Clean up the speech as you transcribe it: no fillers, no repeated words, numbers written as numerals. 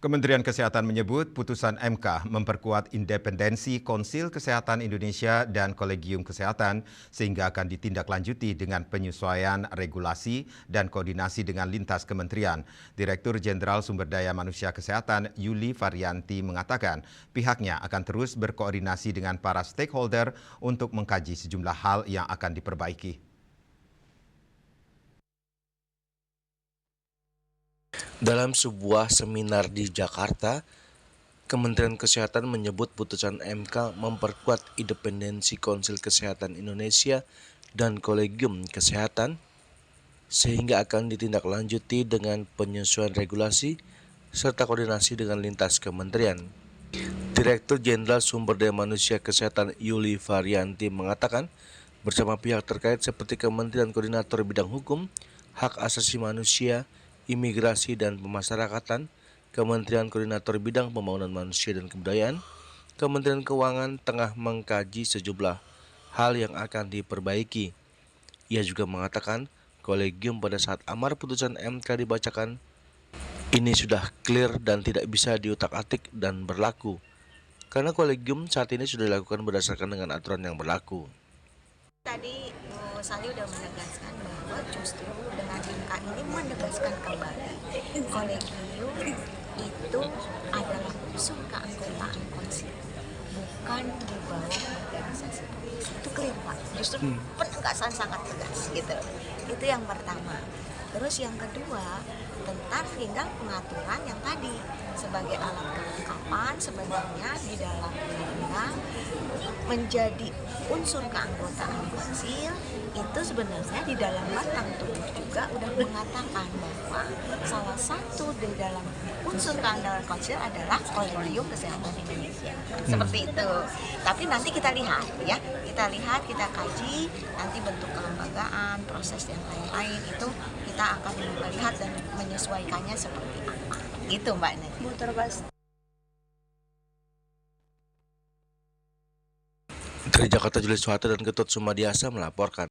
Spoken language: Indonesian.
Kementerian Kesehatan menyebut putusan MK memperkuat independensi Konsil Kesehatan Indonesia dan Kolegium Kesehatan sehingga akan ditindaklanjuti dengan penyesuaian regulasi dan koordinasi dengan lintas kementerian. Direktur Jenderal Sumber Daya Manusia Kesehatan Yuli Varianti mengatakan pihaknya akan terus berkoordinasi dengan para stakeholder untuk mengkaji sejumlah hal yang akan diperbaiki. Dalam sebuah seminar di Jakarta, Kementerian Kesehatan menyebut putusan MK memperkuat independensi Konsil Kesehatan Indonesia dan Kolegium Kesehatan sehingga akan ditindaklanjuti dengan penyesuaian regulasi serta koordinasi dengan lintas kementerian. Direktur Jenderal Sumber Daya Manusia Kesehatan Yuli Varianti mengatakan bersama pihak terkait seperti Kementerian Koordinator Bidang Hukum, Hak Asasi Manusia, Imigrasi dan Pemasyarakatan, Kementerian Koordinator Bidang Pembangunan Manusia dan Kebudayaan, Kementerian Keuangan tengah mengkaji sejumlah hal yang akan diperbaiki. Ia juga mengatakan kolegium pada saat amar putusan MK dibacakan ini sudah clear dan tidak bisa diutak-atik dan berlaku. Karena kolegium saat ini sudah dilakukan berdasarkan dengan aturan yang berlaku. Tadi Sali sudah menegaskan bahwa justru dengan MK ini menegaskan kembali kolegium itu adalah unsur keanggotaan konsil, bukan di bawah organisasi polisi. Itu clear Pak, justru penegasan sangat tegas gitu. Itu yang pertama. Terus yang kedua tentang tinggal pengaturan yang tadi sebagai alat kelengkapan sebenarnya di dalam undang-undang menjadi unsur keanggotaan konsil itu sebenarnya di dalam batang tubuh juga udah mengatakan bahwa salah satu di dalam unsur keanggotaan konsil adalah Kolegium Kesehatan Indonesia. Seperti itu. Tapi nanti kita lihat ya, kita kaji nanti bentuk kelembagaan, proses yang lain-lain itu kita akan melihat dan menyesuaikannya seperti apa. Gitu Mbak Neti. Dari Jakarta, Julius Suhata dan Ketut Sumadiasa melaporkan.